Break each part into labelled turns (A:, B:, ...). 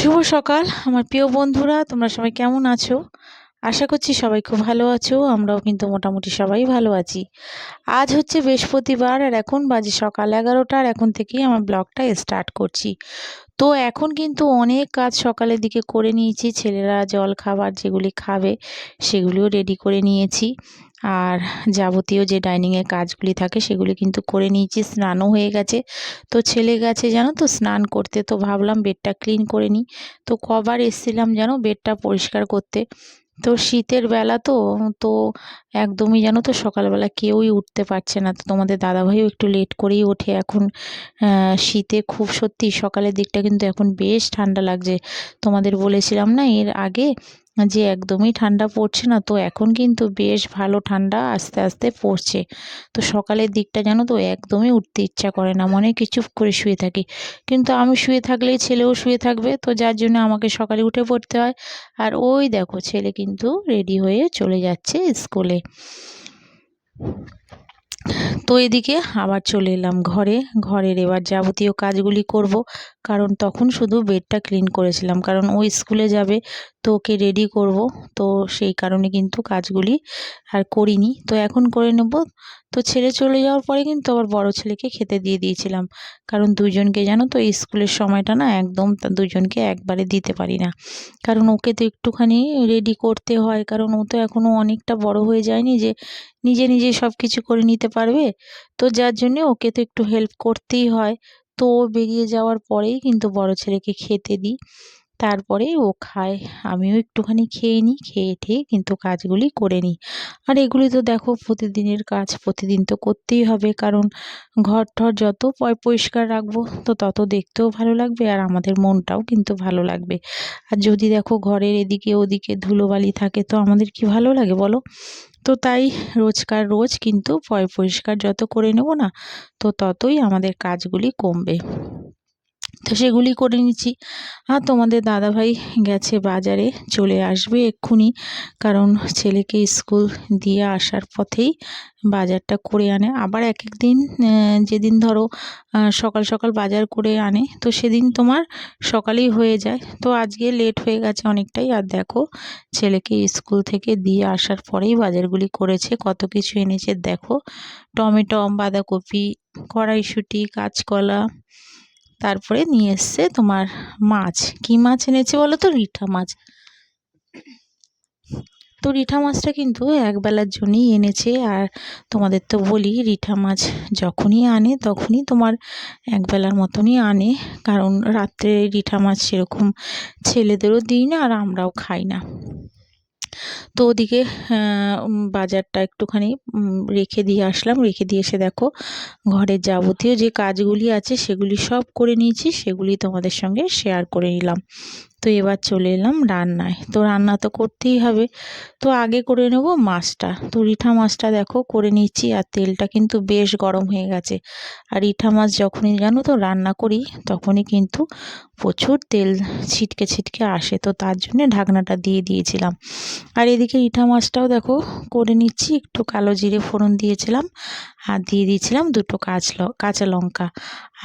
A: শুভ সকাল আমার প্রিয় বন্ধুরা, তোমরা সবাই কেমন আছো? আশা করছি সবাই খুব ভালো আছো। আমরাও কিন্তু মোটামুটি সবাই ভালো আছি। আজ হচ্ছে বৃহস্পতিবার আর এখন বাজে সকাল 11টা। আর এখন থেকেই আমার ব্লগটা স্টার্ট করছি। তো এখন কিন্তু অনেক কাজ সকালের দিকে করে নিয়েছি। ছেলেরা জল খাবার যেগুলি খাবে সেগুলিও রেডি করে নিয়েছি। আর যাবতীয় যে ডাইনিংয়ের কাজগুলি থাকে সেগুলি কিন্তু করে নিয়েছি। স্নানও হয়ে গেছে। তো ছেলে গেছে জানো তো স্নান করতে, তো ভাবলাম বেডটা ক্লিন করে নিই। তো কবার এসেছিলাম জানো বেডটা পরিষ্কার করতে। তো শীতের বেলা তো তো একদমই জানো তো সকালবেলা কেউই উঠতে পারছে না। তো তোমাদের দাদাভাইও একটু লেট করেই ওঠে এখন। শীতে খুব সত্যি সকালের দিকটা কিন্তু এখন বেশ ঠান্ডা লাগছে। তোমাদের বলেছিলাম না এর আগে যে একদমই ঠান্ডা পড়ছে না, তো এখন কিন্তু বেশ ভালো ঠান্ডা আস্তে আস্তে পড়ছে। তো সকালের দিকটা জানো তো একদমই উঠতে ইচ্ছা করে না, মনে হয় কি চুপ করে শুয়ে থাকি। কিন্তু আমি শুয়ে থাকলেই ছেলেও শুয়ে থাকবে, তো যার জন্য আমাকে সকালে উঠে পড়তে হয়। আর ওই দেখো ছেলে কিন্তু রেডি হয়ে চলে যাচ্ছে স্কুলে। তো এদিকে আবার চলে এলাম ঘরের এবার যাবতীয় কাজগুলি করব। কারণ তখন শুধু বেডটা ক্লিন করেছিলাম, কারণ ও স্কুলে যাবে, তো ওকে রেডি করব। তো সেই কারণে কিন্তু কাজগুলি আর করিনি, তো এখন করে নেব। তো ছেলে চলে যাওয়ার পরে কিন্তু আবার বড় ছেলেকে খেতে দিয়ে দিয়েছিলাম। কারণ দুজনকে জানো তো এই স্কুলের সময়টা না একদম দুজনকে একবারে দিতে পারি না। কারণ ওকে তো একটুখানি রেডি করতে হয়, কারণ ও তো এখনও অনেকটা বড় হয়ে যায়নি যে নিজে নিজে সব কিছু করে নিতে পারবে। তো যার জন্যে ওকে তো একটু হেল্প করতেই হয়। তো ও বেরিয়ে যাওয়ার পরেই কিন্তু বড় ছেলেকে খেতে দিই, তারপরে ও খায়। আমিও একটুখানি খেয়ে নিই, খেয়ে ঠেয়ে কিন্তু কাজগুলি করে নিই। আর এগুলি তো দেখো প্রতিদিনের কাজ, প্রতিদিন তো করতেই হবে। কারণ ঘর টর যত পরিষ্কার রাখবো তো তত দেখতেও ভালো লাগবে, আর আমাদের মনটাও কিন্তু ভালো লাগবে। আর যদি দেখো ঘরের এদিকে ওদিকে ধুলোবালি থাকে তো আমাদের কি ভালো লাগে বলো? তো তাই রোজ কিন্তু পরিষ্কার যত করে নেব না, তো ততই আমাদের কাজগুলি কমবে। তো সেগুলি করে নিচ্ছি। আর তোমাদের দাদাভাই গেছে বাজারে, চলে আসবে এক্ষুনি। কারণ ছেলেকে স্কুল দিয়ে আসার পথেই বাজারটা করে আনে। আবার এক এক দিন যেদিন ধরো সকাল সকাল বাজার করে আনে তো সেদিন তোমার সকালেই হয়ে যায়। তো আজকে লেট হয়ে গেছে অনেকটাই। আর দেখো ছেলেকে স্কুল থেকে দিয়ে আসার পরেই বাজারগুলি করেছে, কত কিছু এনেছে দেখো। টমেটো, বাঁধাকপি, কড়াইশুঁটি, কাঁচকলা, তারপরে নিয়ে এসছে তোমার মাছ। কি মাছ এনেছে বলো তো? রিঠা মাছ। তো রিঠা মাছটা কিন্তু একবেলার জন্যই এনেছে। আর তোমাদের তো বলি রিঠা মাছ যখনই আনে তখনই তোমার একবেলার মতনই আনে। কারণ রাত্রে রিঠা মাছ সেরকম ছেলেদেরও দিই না আর আমরাও খাই না। তো ওদিকে বাজারটা একটুখানি রেখে দিয়ে আসলাম। রেখে দিয়ে এসে দেখো ঘরের যাবতীয় যে কাজগুলি আছে সেগুলি সব করে নিয়েছি, সেগুলি তোমাদের সঙ্গে শেয়ার করে নিলাম। তো এবার চলে এলাম রান্নায়। তো রান্না তো করতেই হবে, তো আগে করে নেব মাছটা। তো রিঠা মাছটা দেখো করে নিচ্ছি। আর তেলটা কিন্তু বেশ গরম হয়ে গেছে। আর রিঠা মাছ যখনই জানো তো রান্না করি তখনই কিন্তু প্রচুর তেল ছিটকে ছিটকে আসে, তো তার জন্য ঢাকনাটা দিয়ে দিয়েছিলাম। আর এদিকে রিঠা মাছটাও দেখো করে নিচ্ছি। একটু কালো জিরে ফোড়ন দিয়েছিলাম আর দিয়ে দিয়েছিলাম দুটো কাঁচা লঙ্কা।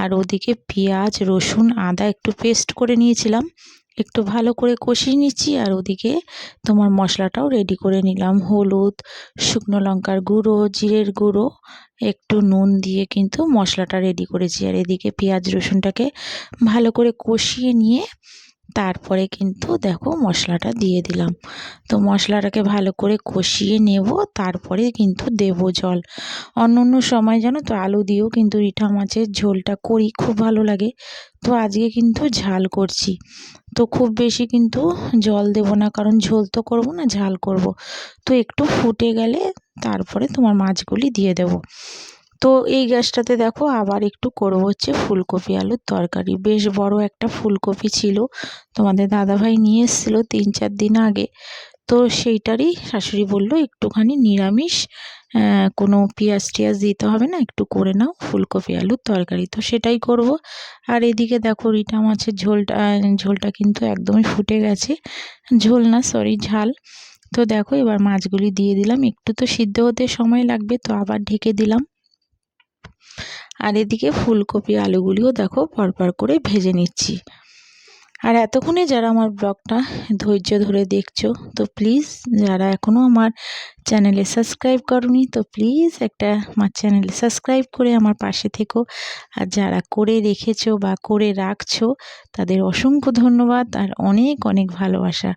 A: আর ওদিকে পেঁয়াজ, রসুন, আদা একটু পেস্ট করে নিয়েছিলাম, একটু ভালো করে কষিয়ে নিচ্ছি। আর ওদিকে তোমার মশলাটাও রেডি করে নিলাম। হলুদ, শুকনো লঙ্কার গুঁড়ো, জিরের গুঁড়ো, একটু নুন দিয়ে কিন্তু মশলাটা রেডি করেছি। আর এদিকে পেঁয়াজ রসুনটাকে ভালো করে কষিয়ে নিয়ে তারপরে কিন্তু দেখো মশলাটা দিয়ে দিলাম। তো মশলাটাকে ভালো করে কষিয়ে নেব, তারপরে কিন্তু দেব জল। অন্য অন্য সময় জানো তো আলু দিয়েও কিন্তু রিঠা মাছের ঝোলটা করি, খুব ভালো লাগে। তো আজকে কিন্তু ঝাল করছি। তো খুব বেশি কিন্তু জল দেব না, কারণ ঝোল তো করব না, ঝাল করব। তো একটু ফুটে গেলে তারপরে তোমার মাছগুলি দিয়ে দেব। তো এই গ্যাসটাতে দেখো আবার একটু করব হচ্ছে ফুলকপি আলুর তরকারি। বেশ বড় একটা ফুলকপি ছিল, তোমাদের দাদাভাই নিয়ে এসেছিলো 3-4 দিন আগে। তো সেইটারই শাশুড়ি বলল একটুখানি নিরামিষ, কোনো পেঁয়াজ টিয়াজ দিতে হবে না, একটু করে নাও ফুলকপি আলুর তরকারি। তো সেটাই করব। আর এদিকে দেখো রিঠা মাছের ঝোলটা কিন্তু একদমই ফুটে গেছে। ঝোল না, সরি, ঝাল। তো দেখো এবার মাছগুলি দিয়ে দিলাম। একটু তো সিদ্ধ হতে সময় লাগবে, তো আবার ঢেকে দিলাম। আর এদিকে ফুলকপি আলুগুলিও দেখো পরপর করে ভেজে নিচ্ছি। আর এতক্ষণে যারা আমার ব্লগটা ধৈর্য ধরে দেখছো, তো প্লিজ যারা এখনও আমার চ্যানেলে সাবস্ক্রাইব করনি, তো প্লিজ একটা আমার চ্যানেলে সাবস্ক্রাইব করে আমার পাশে থেকো। আর যারা করে রেখেছো বা করে রাখছো, তাদের অসংখ্য ধন্যবাদ আর অনেক অনেক ভালোবাসা।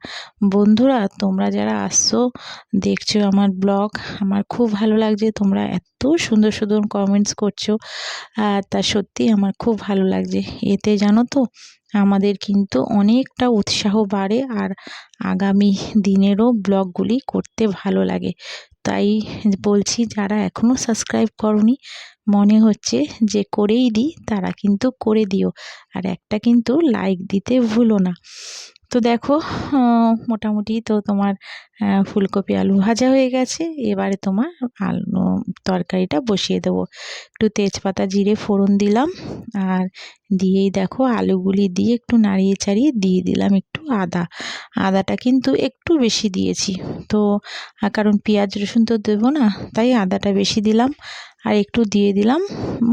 A: বন্ধুরা, তোমরা যারা আসছো দেখছো আমার ব্লগ, আমার খুব ভালো লাগছে। তোমরা এত সুন্দর সুন্দর কমেন্টস করছো, আর তা সত্যি আমার খুব ভালো লাগছে। এতে জানো তো আমাদের কিন্তু অনেকটা উৎসাহ বাড়ে, আর আগামী দিনেরও ব্লগগুলি করতে ভালো লাগে। তাই বলছি, যারা এখনও সাবস্ক্রাইব করনি, মনে হচ্ছে যে করেই দিই, তারা কিন্তু করে দিও। আর একটা কিন্তু লাইক দিতে ভুলো না। তো দেখো, মোটামুটি তো তোমার ফুলকপি আলু ভাজা হয়ে গেছে। এবারে তোমার আলু তরকারিটা বসিয়ে দেবো। একটু তেজপাতা জিরে ফোড়ন দিলাম, আর দিয়েই দেখো আলুগুলি দিয়ে একটু নাড়িয়ে চাড়িয়ে দিয়ে দিলাম একটু আদাটা কিন্তু একটু বেশি দিয়েছি। তো কারণ পেঁয়াজ রসুন তো দেবো না, তাই আদাটা বেশি দিলাম। আর একটু দিয়ে দিলাম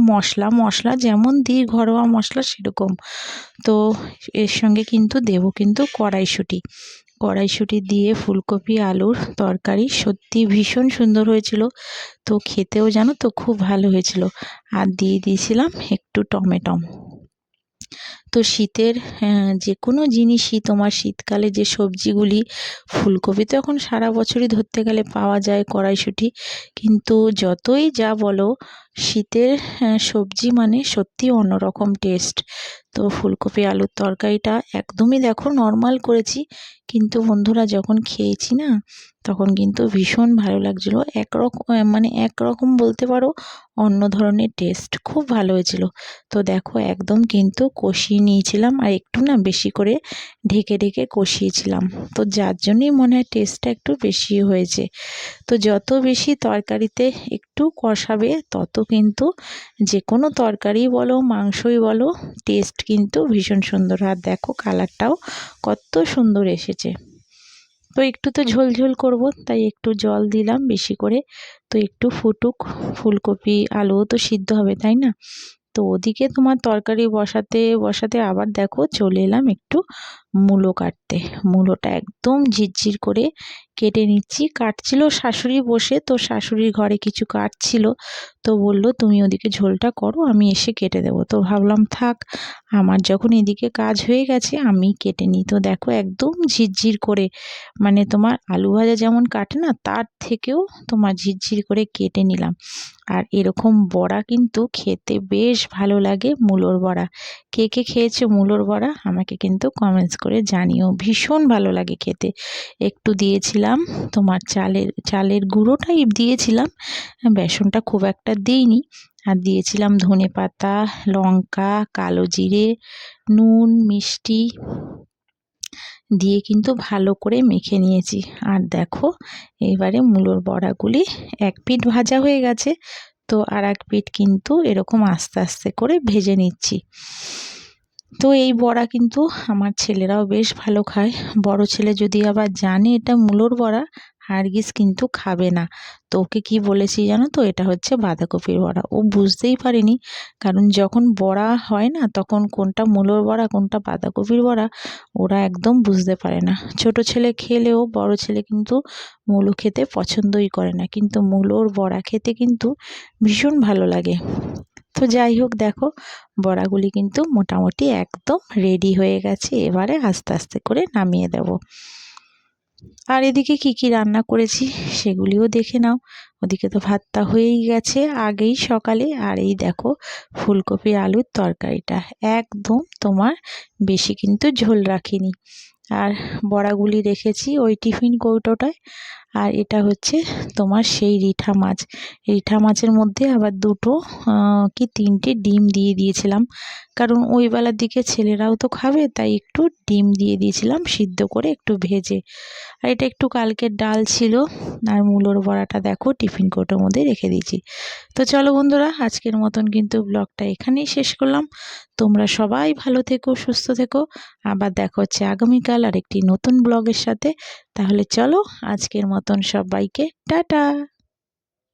A: মশলা যেমন দিই ঘরোয়া মশলা সেরকম। তো এর সঙ্গে কিন্তু দেবো কিন্তু কড়াইশুঁটি দিয়ে ফুলকপি আলুর তরকারি সত্যি ভীষণ সুন্দর হয়েছিল। তো খেতেও জানো তো খুব ভালো হয়েছিল। আর দিয়ে দিয়েছিলাম একটু টমেটো। তো শীতের যে কোনো জিনিসই তোমার শীতকালে যে সবজিগুলি, ফুলকপি তো এখন সারা বছরই ধরতে গেলে পাওয়া যায়, কড়াইশুঁটি, কিন্তু যতই যা বলো শীতের সবজি মানে সত্যি অন্যরকম টেস্ট। তো ফুলকপি আলুর তরকারিটা একদমই দেখো নর্মাল করেছি, কিন্তু বন্ধুরা যখন খেয়েছি না, তখন কিন্তু ভীষণ ভালো লাগছিলো। একরকম বলতে পারো, অন্য ধরনের টেস্ট, খুব ভালো হয়েছিল। তো দেখো একদম কিন্তু কষিয়ে নিয়েছিলাম, আর একটু না বেশি করে ঢেকে ঢেকে কষিয়েছিলাম। তো যার জন্যই মনে হয় টেস্টটা একটু বেশি হয়েছে। তো যত বেশি তরকারিতে একটু কষাবে, তত কিন্তু যে কোনো তরকারি বলো মাংসই বলো, টেস্ট কিন্তু ভীষণ সুন্দর। আর দেখো কালারটাও কত সুন্দর এসেছে। তো একটু তো ঝোল ঝোল করব, তাই একটু জল দিলাম বেশি করে। তো একটু ফুটুক, ফুলকপি আলুও তো সিদ্ধ হবে, তাই না? তো ওদিকে তোমার তরকারি বসাতে বসাতে আবার দেখো চলে এলাম একটু মূলো কাটতে। মূলোটা একদম ঝিরঝির করে কেটে নিচ্ছি। কাটছিল শাশুড়ি বসে, তো শাশুড়ির ঘরে কিছু কাটছিল, তো বলল তুমি ওদিকে ঝোলটা করো, আমি এসে কেটে দেবো। তো ভাবলাম থাক, আমার যখন এদিকে কাজ হয়ে গেছে আমি কেটে নিই। তো দেখো একদম ঝিরঝির করে, মানে তোমার আলু ভাজা যেমন কাটে না, তার থেকেও তোমার ঝিরঝির করে কেটে নিলাম। আর এরকম বড়া কিন্তু খেতে বেশ ভালো লাগে, মূলোর বড়া। কে কে খেয়েছো মূলোর বড়া আমাকে কিন্তু কমেন্টস করে জানিও, ভীষণ ভালো লাগে খেতে। একটু দিয়েছিলাম তোমার চালের গুঁড়োটাই দিয়েছিলাম, বেসনটা খুব একটা দিইনি। আর দিয়েছিলাম ধনেপাতা, লঙ্কা, কালো জিরে, নুন, মিষ্টি দিয়ে কিন্তু ভালো করে মেখে নিয়েছি। আর দেখো এবারে মূলোর বড়াগুলি এক পিঠ ভাজা হয়ে গেছে, তো আর এক পিঠ কিন্তু এরকম আস্তে আস্তে করে ভেজে নিচ্ছি। তো এই বড়া কিন্তু আমার ছেলেরাও বেশ ভালো খায়। বড় ছেলে যদি আবার জানে এটা মূলোর বড়া, হারগিজ কিন্তু খাবে না। তো ওকে কী বলেছি জানো তো, এটা হচ্ছে বাঁধাকপির বড়া। ও বুঝতেই পারেনি, কারণ যখন বড়া হয় না, তখন কোনটা মূলোর বড়া কোনটা বাঁধাকপির বড়া ওরা একদম বুঝতে পারে না। ছোট ছেলে খেলেও বড় ছেলে কিন্তু মূলো খেতে পছন্দই করে না, কিন্তু মূলোর বড়া খেতে কিন্তু ভীষণ ভালো লাগে। তো যাই হোক, দেখো বড়াগুলি কিন্তু মোটামুটি একদম রেডি হয়ে গেছে। এবারে আস্তে আস্তে করে নামিয়ে দেব। আর এদিকে কি কি রান্না করেছি সেগুলিও দেখে নাও। ওদিকে তো ভাতটা হয়েই গেছে আগেই সকালে, আর এই দেখো ফুলকপি আলুর তরকারিটা একদম তোমার বেশি কিন্তু ঝোল রাখিনি। আর বড়াগুলি রেখেছি ওই টিফিন কৌটোটায়। আর এটা হচ্ছে তোমার সেই রিঠা মাছের মধ্যে আবার দুটো কি তিনটে ডিম দিয়ে দিয়েছিলাম, কারণ ওই বেলার দিকে ছেলেরাও তো খাবে, তাই একটু ডিম দিয়ে দিয়েছিলাম সিদ্ধ করে একটু ভেজে। আর এটা একটু কালকের ডাল ছিল। আর মূলোর বড়াটা দেখো টিফিন কৌটোর মধ্যে রেখে দিয়েছি। তো চলো বন্ধুরা, আজকের মতন কিন্তু ব্লগটা এখানেই শেষ করলাম। তোমরা সবাই ভালো থেকো, সুস্থ থেকো। আবার দেখা হচ্ছে আগামীকাল আর একটি নতুন ব্লগের সাথে। তাহলে চলো আজকের মতন সবাইকে টাটা।